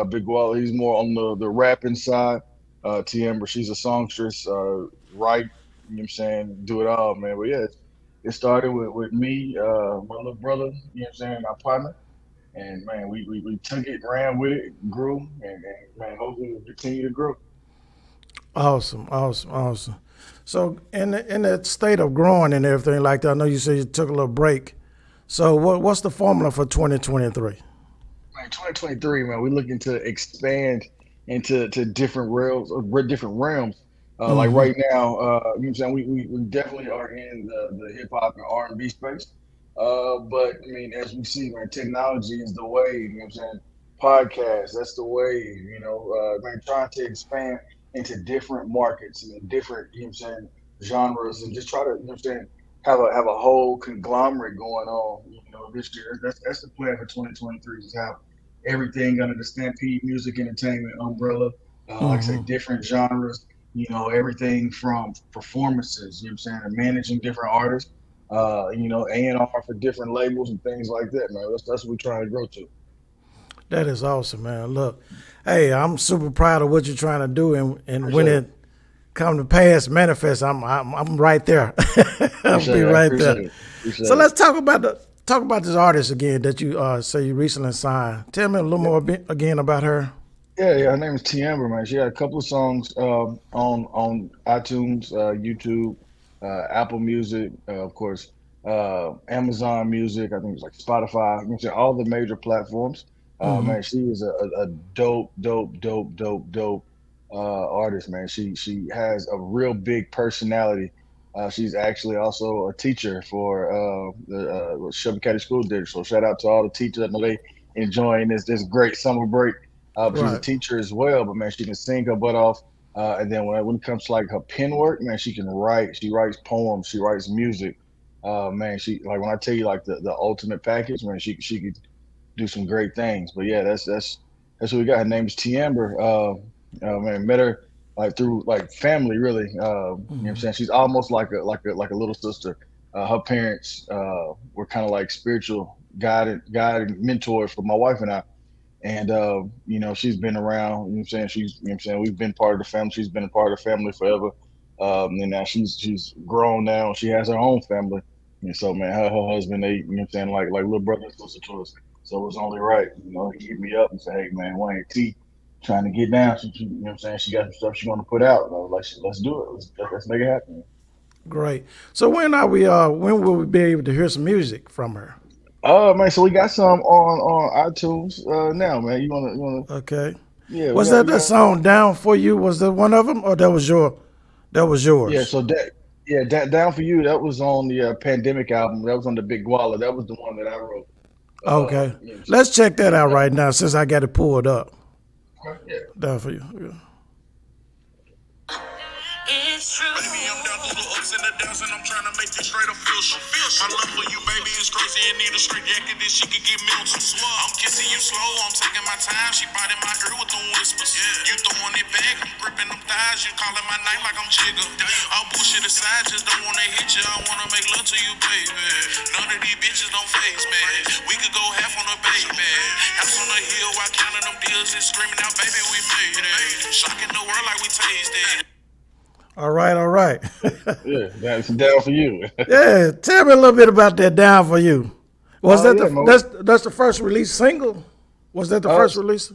Big Wall, he's more on the rapping side. TeAmber, she's a songstress, write, you know what I'm saying, do it all, man. But yeah, it started with me, my little brother, you know what I'm saying, my partner. And man, we took it, ran with it, grew, and man, hopefully we'll continue to grow. Awesome, awesome, awesome. So in that state of growing and everything like that, I know you said you took a little break. So what's the formula for 2023? Man, 2023, man, we're looking to expand into different realms, or different realms. Like Mm-hmm. right now, you know what I'm saying, we definitely are in the hip hop and R&B space. But I mean, as we see, man, technology is the way. You know what I'm saying? Podcasts, that's the way. Man, trying to expand into different markets and different, you know what I'm saying, genres, and just try to, you know what I'm saying, have a whole conglomerate going on. This year. That's the plan for 2023. Is have everything under the Stampede Music Entertainment umbrella. Like I say, Mm-hmm. different genres. Everything from performances. You know what I'm saying, and managing different artists. A&R for different labels and things like that, man. That's what we're trying to grow to. That is awesome, man. Look, hey, I'm super proud of what you're trying to do, and when Appreciate it. it come to pass, manifest, I'm right there. I'll Appreciate be it. I right there. appreciate it. So Appreciate it. let's talk about this artist again that you say you recently signed. Tell me a little more again about her. Yeah. Her name is TeAmber, man. She had a couple of songs on iTunes, YouTube, Apple Music, of course, Amazon Music. I think it's like Spotify. You know, all the major platforms. Mm-hmm. Man, she is a dope, dope, dope, dope, dope artist, man. She has a real big personality. She's actually also a teacher for the Shelby County School District. So shout out to all the teachers. I know they enjoying this great summer break. She's a Right. teacher as well, but man, she can sing her butt off. And then when it comes to like her pen work, man, she can write. She writes poems. She writes music. Man, she like when I tell you like the ultimate package, man, she could do some great things. But yeah, that's what we got. Her name is TeAmber. Man, met her like through like family, really. You know what I'm Mm-hmm. saying? She's almost like a little sister. Her parents were kind of like spiritual guide and mentor for my wife and I. And she's been around. You know what I'm saying? We've been part of the family. She's been a part of the family forever. And now she's grown now. She has her own family. And so, man, her husband, they, you know what I'm saying, like little brother and sister to us. So it was only right. He hit me up and said, "Hey, man, Wayne T trying to get down. You know what I'm saying? She got some stuff she want to put out." And I was like, "Let's do it. Let's make it happen." Great. So when will we be able to hear some music from her? Man, so we got some on iTunes now, man. You wanna? Okay. Yeah, we Was got that we got song "Down for You"? Was that one of them, or that was Yeah, yours? so down for you. That was on the Pandemic album. That was on the Big Guala. That was the one that I wrote. Okay. You know what I'm saying? Let's check that Yeah, out that right one. now since I got it pulled up. Okay, yeah. Down for you. Yeah. It's true. Baby, I'm down through the ups and the downs, and I'm trying to make it straight official. My love for you, baby, is crazy. And need a straight jacket, then she can get mental. I'm kissing you slow, I'm taking my time. She biting my ear with them whispers. You throwing it back, I'm gripping them thighs. You calling my name like I'm Jigga. I'll bullshit aside, just don't wanna hit you. I wanna make love to you, baby. None of these bitches don't face me. We could go half on a baby. House on the hill while counting them deals and screaming out, baby, we made it. Shocking the world like we tasted. All right, all right. Yeah, that's down for you. Yeah, tell me a little bit about that "Down for You." Was that Yeah, the man. that's the first release single? Was that the Uh, first release?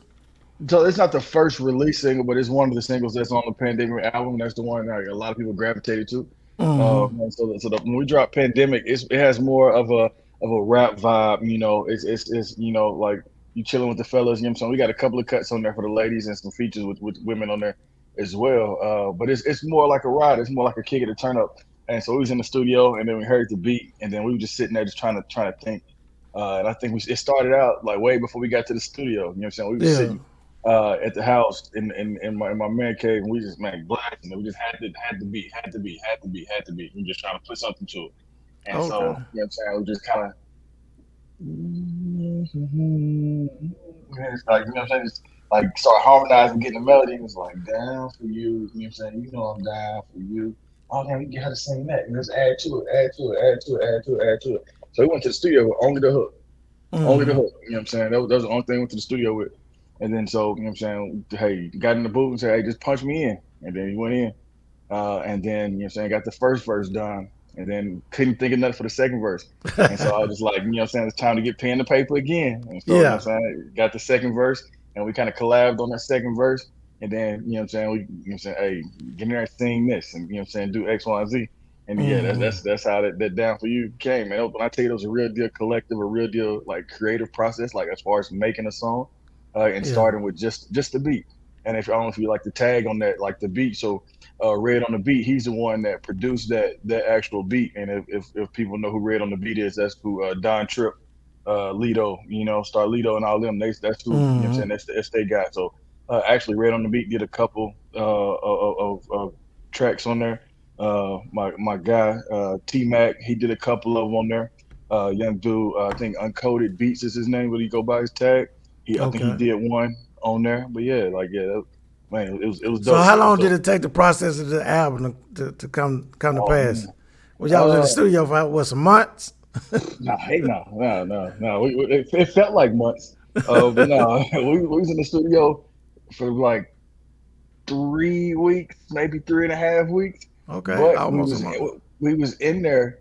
so it's not the first release single, but it's one of the singles that's on the Pandemic album. That's the one that a lot of people gravitated to. Mm-hmm. When we drop Pandemic, it has more of a rap vibe. It's like you chilling with the fellas. You know what I'm saying? We got a couple of cuts on there for the ladies and some features with women on there as well. But it's more like a ride. It's more like a kick it a turn up. And so we was in the studio, and then we heard the beat, and then we were just sitting there just trying to think. And I think it started out like way before we got to the studio. You know what I'm saying? We were Yeah. sitting at the house in my man cave, and we just man blasting it. We just had to be. We just trying to put something to it. And so, Okay. you know what I'm saying? We just kind of, it's like, you know what I'm saying? Just like start harmonizing, getting the melody. And it's like, down for you. You know what I'm saying? I'm down for you. Oh, damn, we get her to sing that. And let's add to it, add to it, add to it, add to it, add to it. So we went to the studio with only the hook. Only the Mm-hmm. hook. You know what I'm saying? That was the only thing we went to the studio with. And then so, you know what I'm saying, hey, got in the booth and said, hey, just punch me in. And then he went in. And then, you know what I'm saying, got the first verse done and then couldn't think of nothing for the second verse. And so I was just like, you know what I'm saying, it's time to get pen to paper again. And so, you know Yeah. what I'm saying, got the second verse and we kind of collabed on that second verse. And then, you know what I'm saying, we, you know what I'm saying, hey, get in there and sing this and, you know what I'm saying, do X, Y, and Z. And yeah, that's how that Down For You came, man. When I tell you it was a real deal collective, a real deal like creative process, like as far as making a song and Yeah. starting with just the beat. And if I don't know if you like the tag on that, like the beat. So Red on the Beat, he's the one that produced that actual beat. And if people know who Red on the Beat is, that's who Don Tripp, Lido, you know, Starlito and all them. That's who, you know what I'm saying, that's they got. So actually Red on the Beat did a couple of tracks on there. My guy, T-Mac, he did a couple of them on there. Young dude, I think Uncoded Beats is his name, but he go by his tag. I think he Okay. did one on there. But yeah, like yeah, man, it was So dope. how It was long did dope. it take the process of the album to come to Oh pass? man. Well, y'all was in the Uh, studio for what, some months? nah, hey, no. It felt like months. But no, we was in the studio for like 3 weeks, maybe 3.5 weeks. Okay, But almost a month. we was in there,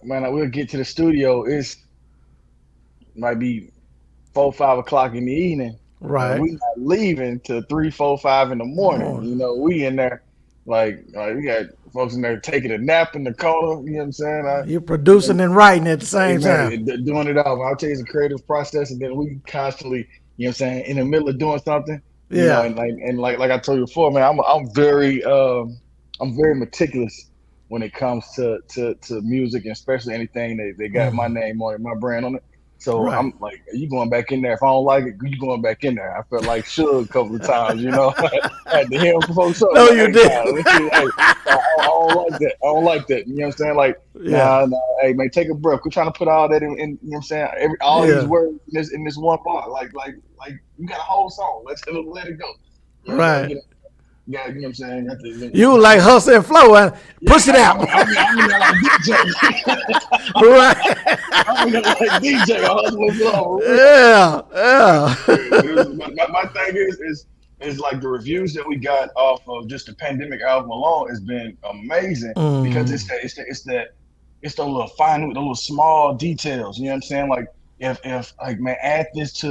man. We'll get to the studio. It's might be 4, 5 o'clock in the evening, and Right. we not leaving till 3, 4, 5 in the morning. More. You know, we in there like we got folks in there taking a nap in the corner. You know what I'm saying? You're producing and writing at the Hey same time. man, doing it all. I'll tell you, it's a creative process, and then we constantly, you know, what I'm saying, in the middle of doing something, you know, Yeah. and like I told you before, man, I'm very meticulous when it comes to music, and especially anything they got my name on it, my brand on it. So Right. I'm like, you going back in there? If I don't like it, you going back in there? I felt like Suge a couple of times, you know, I had to hear him before something No, like, you hey, did. nah, hey, I don't like that. I don't like that. You know what I'm saying? Like, Yeah. nah, hey man, take a breath. Quit trying to put all that in, you know what I'm saying? All these Yeah. words in this one bar. Like you got a whole song. Let's let it go. You know, Right. you know what I'm saying? You were like hustle and flow and Yeah, push it hey, out. I'm in there like DJ. Right. I'm in there like DJ, hustle and flow. Yeah. Yeah. My thing is like the reviews that we got off of just the pandemic album alone has been amazing because it's the little fine, the little small details. You know what I'm saying? Like if like man, add this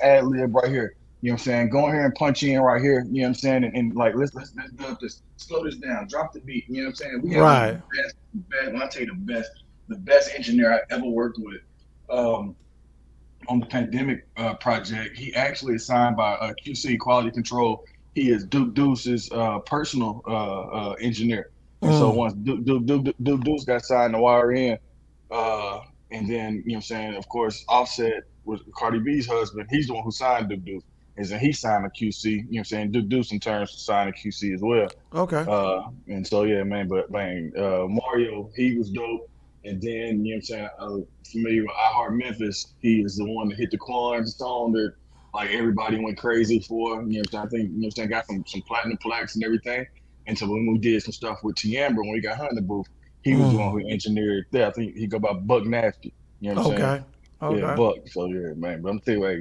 ad lib right here. You know what I'm saying? Go in here and punch in right here. You know what I'm saying? And like let's do up this, slow this down, drop the beat. You know what I'm saying? We have one of the Right. best. When I tell you the best engineer I ever worked with. Um, on the pandemic project, he actually is signed by QC Quality Control. He is Duke Deuce's personal engineer. And so once Duke Deuce got signed to wire in, uh, and then, you know what I'm saying, of course, Offset was Cardi B's husband. He's the one who signed Duke Deuce. And then he signed a QC, you know what I'm saying? Duke Deuce in turn signed a QC as well. Okay. And so yeah, man. But man, Mario, he was dope. And then you know what I'm saying, familiar with I Heart Memphis, he is the one that hit the Quan song that like everybody went crazy for. You know what I'm saying? I think you know what I'm saying, got some platinum plaques and everything. And so when we did some stuff with TeAmber, when we got her in the booth, he was the one who engineered that. I think he go by Buck Nasty. You know what I'm saying? Okay. Yeah, Okay. Buck. So yeah, man. But I'm telling you, hey,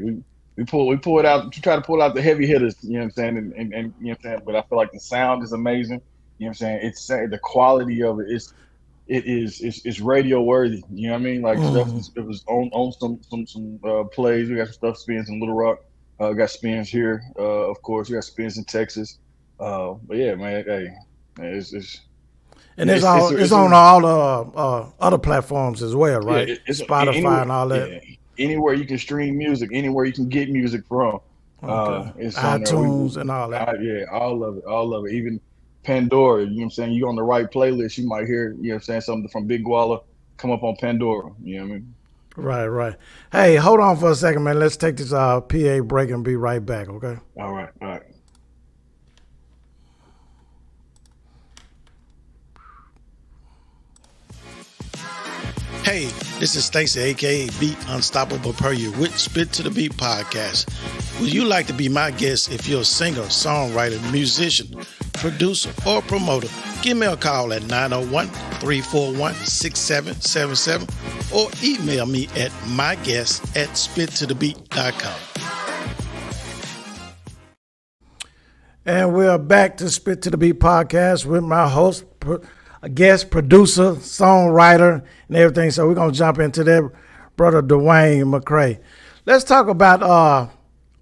we pull it out, try to pull out the heavy hitters, you know what I'm saying, and you know what I'm saying. But I feel like the sound is amazing. You know what I'm saying? It's the quality of it is it's radio worthy. You know what I mean? Like stuff it was on some plays. We got some stuff spins in Little Rock. Got spins here. Of course, we got spins in Texas. But yeah, man. Hey, man, And it's it's a on all the other platforms as well, yeah. right? It's Spotify anywhere. and all that. Yeah, anywhere you can stream music, anywhere you can get music from. Okay. It's on there. iTunes and all that. Yeah, all of it. Even Pandora, you know what I'm saying? You on the right playlist, you might hear, you know what I'm saying, something from Big Guala come up on Pandora. You know what I mean? Right, right. Hey, hold on for a second, man. Let's take this PA break and be right back, okay? All right, all right. Hey, this is Stacey, aka Beat Unstoppable Per You with Spit to the Beat podcast. Would you like to be my guest if you're a singer, songwriter, musician, producer, or promoter? Give me a call at 901-341-6777 or email me at myguest@spittothebeat.com. And we're back to Spit to the Beat podcast with my host, guest producer, songwriter, and everything. So we're gonna jump into that, brother Dwayne McCray. Let's talk about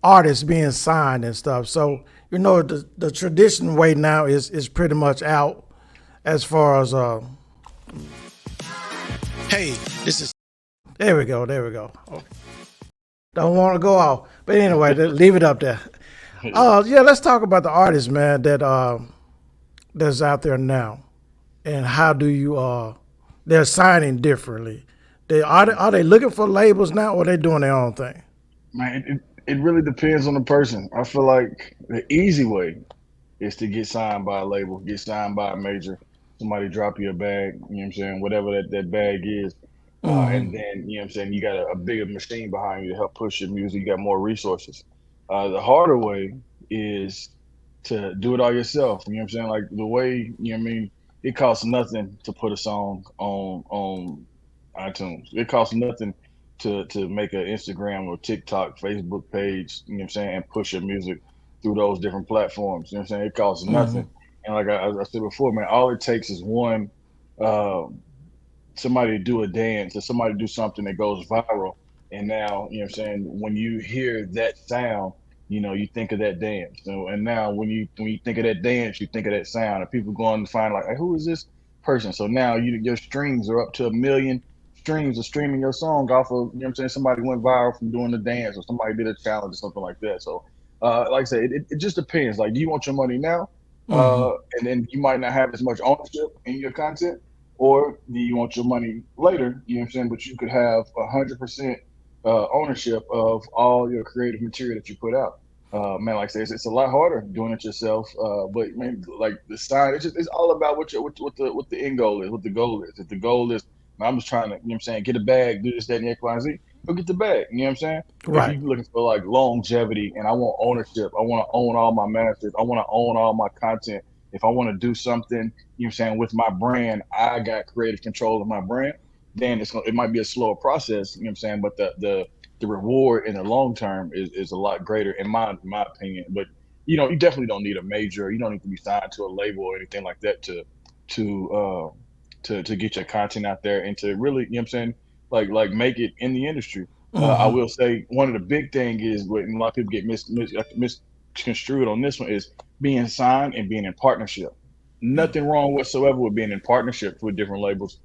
artists being signed and stuff. So the traditional way now is pretty much out as far as Hey, this is there we go. Don't want to go off, but anyway, leave it up there. Yeah, let's talk about the artists, man, that's out there now, and how do you they're signing differently. Are they looking for labels now, or are they doing their own thing? Man, it really depends on the person. I feel like the easy way is to get signed by a label, get signed by a major, somebody drop you a bag, you know what I'm saying, whatever that bag is. And then, you know what I'm saying, you got a bigger machine behind you to help push your music, you got more resources. The harder way is to do it all yourself. You know what I'm saying? Like the way, you know what I mean, it costs nothing to put a song on iTunes. It costs nothing to make an Instagram or TikTok, Facebook page, you know what I'm saying, and push your music through those different platforms. You know what I'm saying? It costs nothing. And like I said before, man, all it takes is one uh, somebody to do a dance or somebody to do something that goes viral. And now, you know what I'm saying, when you hear that sound, you think of that dance. So, and now when you think of that dance, you think of that sound. And people go on to find like, hey, who is this person? So now your streams are up to 1 million streams of streaming your song off of, you know what I'm saying, somebody went viral from doing the dance or somebody did a challenge or something like that. So like I said, it just depends. Like, do you want your money now? And then you might not have as much ownership in your content, or do you want your money later? You know what I'm saying? But you could have 100% ownership of all your creative material that you put out. Man, like I say, it's a lot harder doing it yourself. But man, like the sign, it's all about what the end goal is, what the goal is. If the goal is, I'm just trying to, you know what I'm saying, get a bag, do this, that, and X, Y, and Z, go get the bag. You know what I'm saying? If Right. you're looking for like longevity and I want ownership, I want to own all my masters, I want to own all my content. If I want to do something, you know what I'm saying, with my brand, I got creative control of my brand, then it might be a slower process, you know what I'm saying, but the reward in the long term is a lot greater in my opinion. But you definitely don't need a major, you don't need to be signed to a label or anything like that to to get your content out there and to really, you know what I'm saying, like make it in the industry. I will say one of the big thing is what a lot of people get misconstrued on this one is being signed and being in partnership. Nothing wrong whatsoever with being in partnership with different labels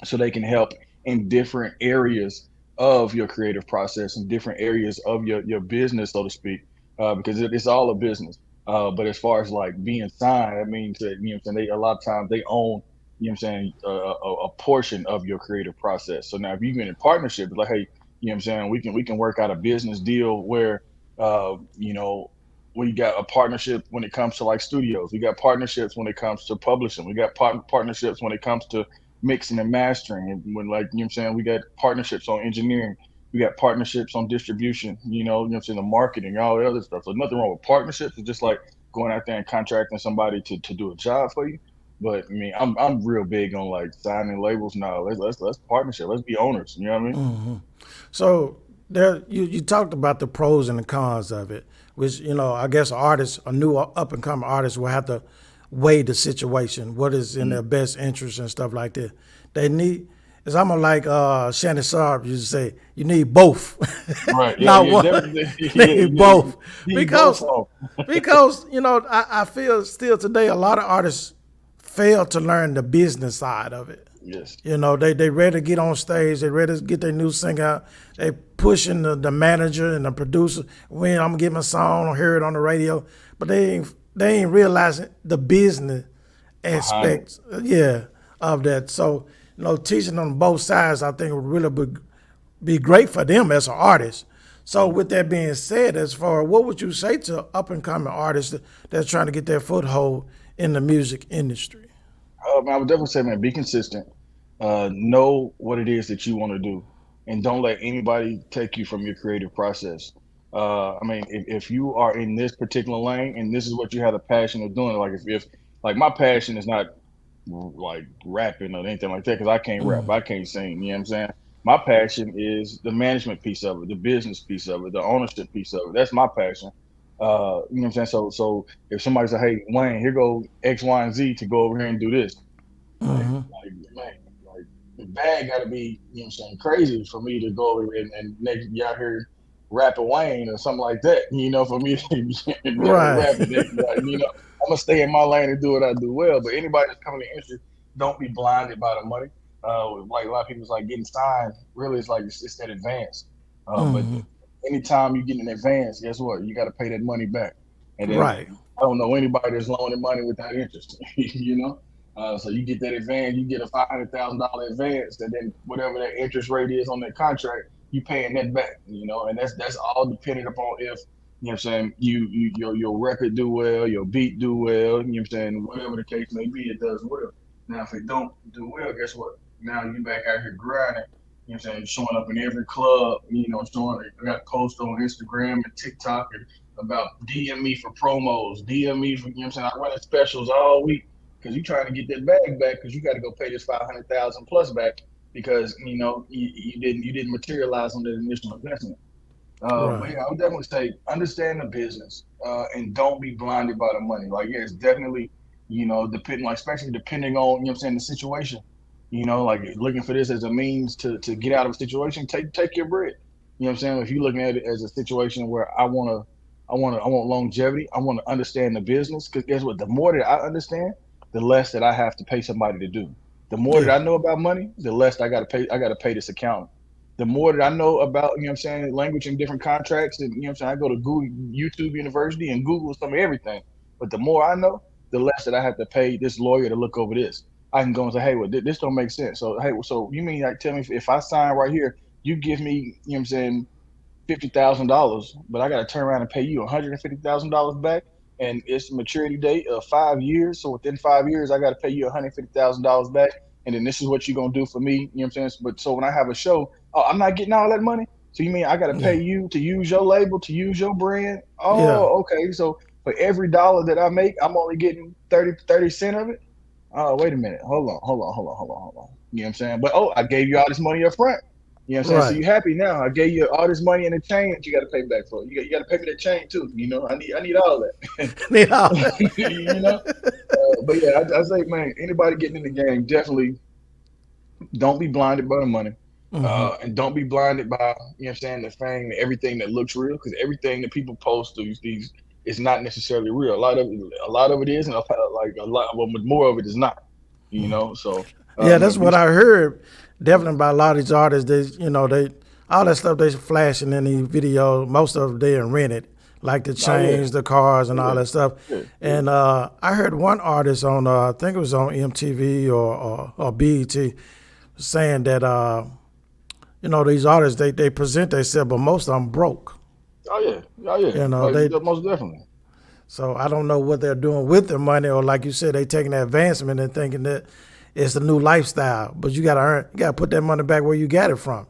so they can help in different areas of your creative process and different areas of your business, so to speak, because it's all a business. But as far as like being signed, that means that, you know what I'm saying, a lot of times they own, you know what I'm saying, a portion of your creative process. So now if you've been in partnership, it's like, hey, you know what I'm saying, we can work out a business deal where, you know, we got a partnership when it comes to like studios. We got partnerships when it comes to publishing. We got partnerships when it comes to mixing and mastering. And when, like, you know what I'm saying, we got partnerships on engineering. We got partnerships on distribution, you know what I'm saying, the marketing, all the other stuff. So nothing wrong with partnerships. It's just like going out there and contracting somebody to do a job for you. But I mean, I'm real big on like signing labels. No, let's partnership. Let's be owners. You know what I mean? So there, you talked about the pros and the cons of it, which I guess artists, a new up and coming artist, will have to weigh the situation, what is in their best interest and stuff like that. They need. It's almost like Shannon Sharp used to say, you need both, Right. Yeah. not Yeah. one. Definitely. You Yeah. need both You need both because of because I feel still today a lot of artists fail to learn the business side of it. Yes. They ready to get on stage. They ready to get their new single out. They pushing the manager and the producer. When I'm gonna get my song, I hear it on the radio, but they ain't realizing the business Behind it. aspects, of that. So teaching on both sides, I think would really be great for them as an artist. So with that being said, as far what would you say to up and coming artists that's trying to get their foothold in the music industry? I would definitely say, man, be consistent. Know what it is that you want to do, and don't let anybody take you from your creative process. I mean, if you are in this particular lane and this is what you have a passion of doing, like if like my passion is not like rapping or anything like that, because I can't rap, I can't sing. You know what I'm saying? My passion is the management piece of it, the business piece of it, the ownership piece of it. That's my passion. You know what I'm saying? So if somebody say, "Hey, Wayne, here go X, Y, and Z to go over here and do this," Mm-hmm. like man, like the bag got to be, you know what I'm saying, crazy for me to go over here and next you out here rapping Wayne or something like that. You know, for me to be out here Right. rapping, like, you know, I'm gonna stay in my lane and do what I do well. But anybody that's coming to the industry, don't be blinded by the money. Like a lot of people's like getting signed. Really, it's like it's that advance. But Mm-hmm. anytime you get an advance, guess what? You got to pay that money back. And then Right. I don't know anybody that's loaning money without interest. You know, so you get that advance, you get a $500,000 advance, and then whatever that interest rate is on that contract, you paying that back. You know, and that's all dependent upon if, you know what I'm saying, your record do well, your beat do well. You know what I'm saying, whatever the case may be, it does well. Now if it don't do well, guess what? Now you back out here grinding. You know what I'm saying? Showing up in every club, you know, showing I got posts on Instagram and TikTok and about DM me for promos, DM me for, you know what I'm saying? I run specials all week because you trying to get that bag back because you got to go pay this 500,000 plus back because, you know, you didn't materialize on the initial investment. But Right. yeah, I would definitely say understand the business and don't be blinded by the money. Like, yeah, it's definitely, you know, depending, like, especially depending on, you know what I'm saying, the situation. You know, like looking for this as a means to get out of a situation, take your bread. You know what I'm saying? If you're looking at it as a situation where I want longevity, I want to understand the business. Because guess what? The more that I understand, the less that I have to pay somebody to do. The more that Yeah. I know about money, the less I got to pay. I got to pay this accountant. The more that I know about, you know what I'm saying, language and different contracts, and you know what I'm saying, I go to Google, YouTube University and Google some of everything. But the more I know, the less that I have to pay this lawyer to look over this. I can go and say, hey, well, this don't make sense. So, hey, so you mean like tell me if I sign right here, you give me, you know what I'm saying, $50,000, but I got to turn around and pay you $150,000 back, and it's a maturity date of 5 years. So within 5 years, I got to pay you $150,000 back, and then this is what you're gonna do for me. You know what I'm saying? But so when I have a show, oh, I'm not getting all that money. So you mean I got to Yeah. pay you to use your label, to use your brand? Yeah. Oh, okay. So for every dollar that I make, I'm only getting 30 cents of it. Oh, wait a minute. Hold on. You know what I'm saying? But oh, I gave you all this money up front. You know what I'm saying? So Right. you happy now. I gave you all this money in a chain that you got to pay back for. You got to pay me that chain too. You know, I need all that. Need all You know? But yeah, I say, man, anybody getting in the game, definitely don't be blinded by the money. Mm-hmm. And don't be blinded by, you know what I'm saying, the fame and everything that looks real, because everything that people post these is not necessarily real. A lot of it is, and well, more of it is not. You know, so Yeah, that's be what I heard. Definitely about a lot of these artists. They all that stuff they flashing in these videos. Most of them they rented, like the oh yeah, chains, the cars, and all yeah, that stuff. yeah. And I heard one artist on, I think it was on MTV or BET, saying that these artists they present themselves, but most of them broke. Oh yeah, oh yeah, You know like they. most definitely. So I don't know what they're doing with their money, or like you said, they taking the advancement and thinking that it's a new lifestyle. But you gotta put that money back where you got it from.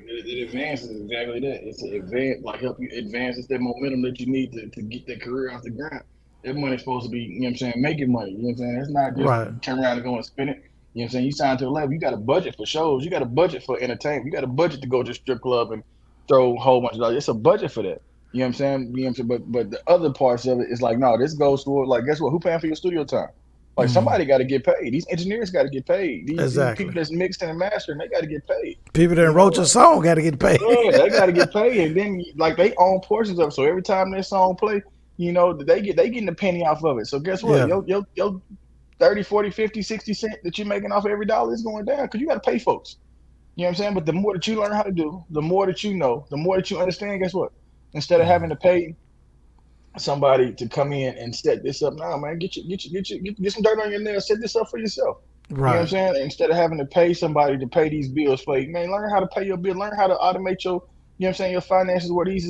It advances exactly that. It's an advance, like help you advance. It's that momentum that you need to get that career off the ground. That money's supposed to be, you know what I'm saying, making money. You know what I'm saying? It's not just Right. turn around and go and spend it. You know what I'm saying? You sign to a level, you got a budget for shows, you got a budget for entertainment, you got a budget to go to a strip club and throw a whole bunch of dollars. It's a budget for that. You know what I'm saying? You know what I'm saying? But the other parts of it is like, no, this goes toward like, guess what? Who paying for your studio time? Like Hmm. somebody got to get paid. These engineers got to get paid. These people Exactly. that's mixing and mastering, they got to get paid. People that You know, wrote your like, song got to get paid. yeah, they got to get paid, and then like they own portions of it. So every time their song play, you know, they getting a penny off of it. So guess what? Yeah. Your 30, 40, 50, 60 cent that you're making off every dollar is going down because you got to pay folks. You know what I'm saying? But the more that you learn how to do, the more that you know, the more that you understand. Guess what? Instead of having to pay somebody to come in and set this up, now, man, get some dirt on your nails, set this up for yourself. You know what I'm Right. saying? Instead of having to pay somebody to pay these bills for you, man, learn how to pay your bill. Learn how to automate your, you know what I'm saying, your finances where this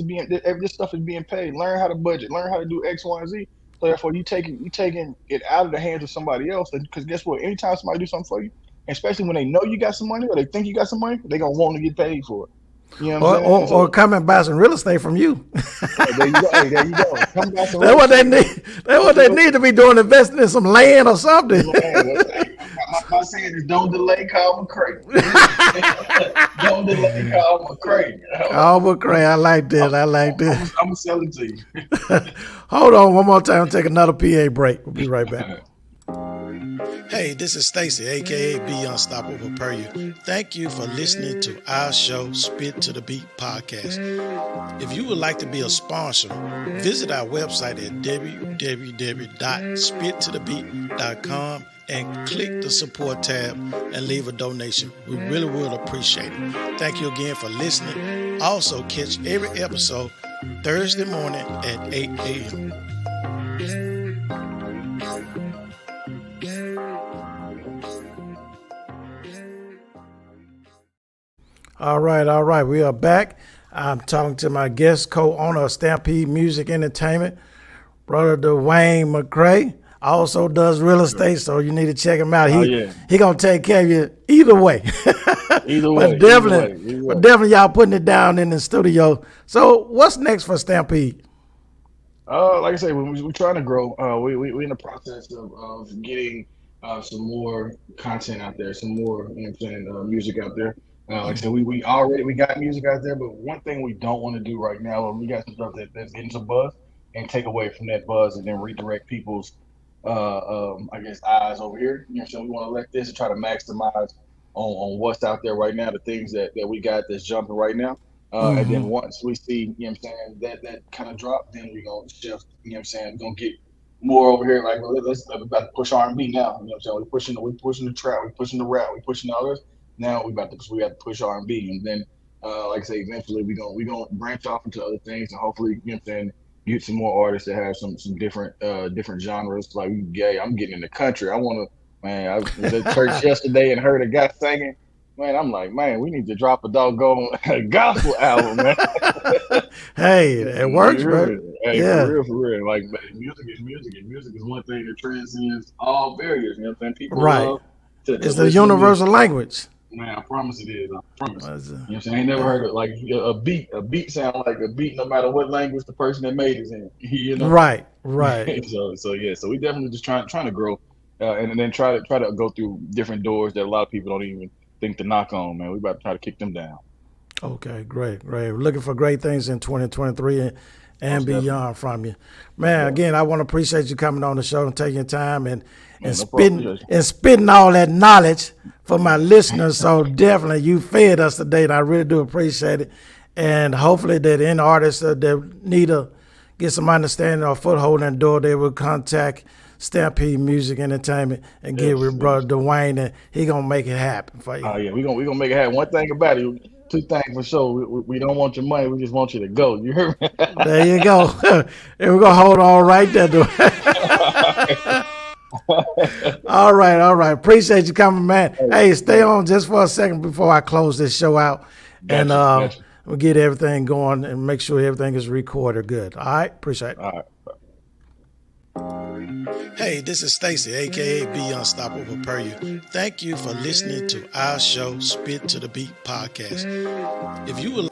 stuff is being paid. Learn how to budget. Learn how to do X, Y, and Z. So therefore, you taking it out of the hands of somebody else. Because guess what? Anytime somebody do something for you, especially when they know you got some money or they think you got some money, they gonna want to get paid for it. You know what I'm Or, saying? or And or so come and buy some real estate from you. there you go. Hey, there you go. Come back some That's real what they estate. need. That's what they need to be doing, investing in some land or something. Man, hey, my I'm saying is don't delay, call McCray. Don't delay, call McCray. Call McCray. I like that. I like I'm that. gonna sell it to you. Hold on one more time. Take another PA break. We'll be right back. Hey, this is Stacy, a.k.a. Be Unstoppable Per You. Thank you for listening to our show, Spit to the Beat Podcast. If you would like to be a sponsor, visit our website at www.spittothebeat.com and click the support tab and leave a donation. We really would appreciate it. Thank you again for listening. Also, catch every episode Thursday morning at 8 a.m. All right. We are back. I'm talking to my guest co-owner of Stampede Music Entertainment, brother Dwayne McCray. Also does real estate, so you need to check him out. He gonna take care of you either way. But definitely y'all putting it down in the studio. So what's next for Stampede? Like I say, we're trying to grow. We're in the process of getting some more content out there, some more music out there. Like I said, we got music out there, but one thing we don't want to do right now, we got some stuff that's getting some buzz and take away from that buzz and then redirect people's eyes over here. You know what I'm saying? We want to let this and try to maximize on what's out there right now, the things that we got that's jumping right now. And then once we see, you know what I'm saying, that kind of drop, then we're going to shift, you know what I'm saying, we're going to get more over here. Like, well, let's about to push R&B now. You know what I'm saying? We're pushing the trap, we're pushing the rap, we're pushing all this. Now we have to push R&B, and then like I say, eventually we gonna branch off into other things, and hopefully, you know what I'm saying, get some more artists that have some different genres. Like, I'm getting in the country. I want to, man. I was at church yesterday and heard a guy singing. Man, I'm like, man, we need to drop a doggone gospel album, man. Hey, it works, bro. Hey, yeah. For real. Like, music is music, and music is one thing that transcends all barriers. You know what I'm saying? People love it's the universal language. Man, I promise it is. I promise. You know what I'm saying? I ain't never heard of like a beat. A beat sound like a beat, no matter what language the person that made it in. You know? Right. So we definitely just trying to grow, and then try to go through different doors that a lot of people don't even think to knock on. Man, we about to try to kick them down. Okay, great. We're looking for great things in 2023 and beyond from you, man. Again, I want to appreciate you coming on the show and taking your time and spitting all that knowledge for my listeners. So definitely you fed us today, and I really do appreciate it. And hopefully that any artists that need to get some understanding or foothold in the door, they will contact Stampede Music Entertainment and get with brother Dwayne, and he gonna make it happen for you. Oh yeah, we gonna make it happen. One thing about it, two things for sure. We don't want your money. We just want you to go. You hear me? There you go. And we're gonna hold on right there, Dwayne. All right. Appreciate you coming, man. Hey, stay on just for a second before I close this show out. Gotcha. We'll get everything going and make sure everything is recorded good. All right? Appreciate it. All right. Hey, this is Stacy, a.k.a. Be Unstoppable Per You. Thank you for listening to our show, Spit to the Beat Podcast. If you would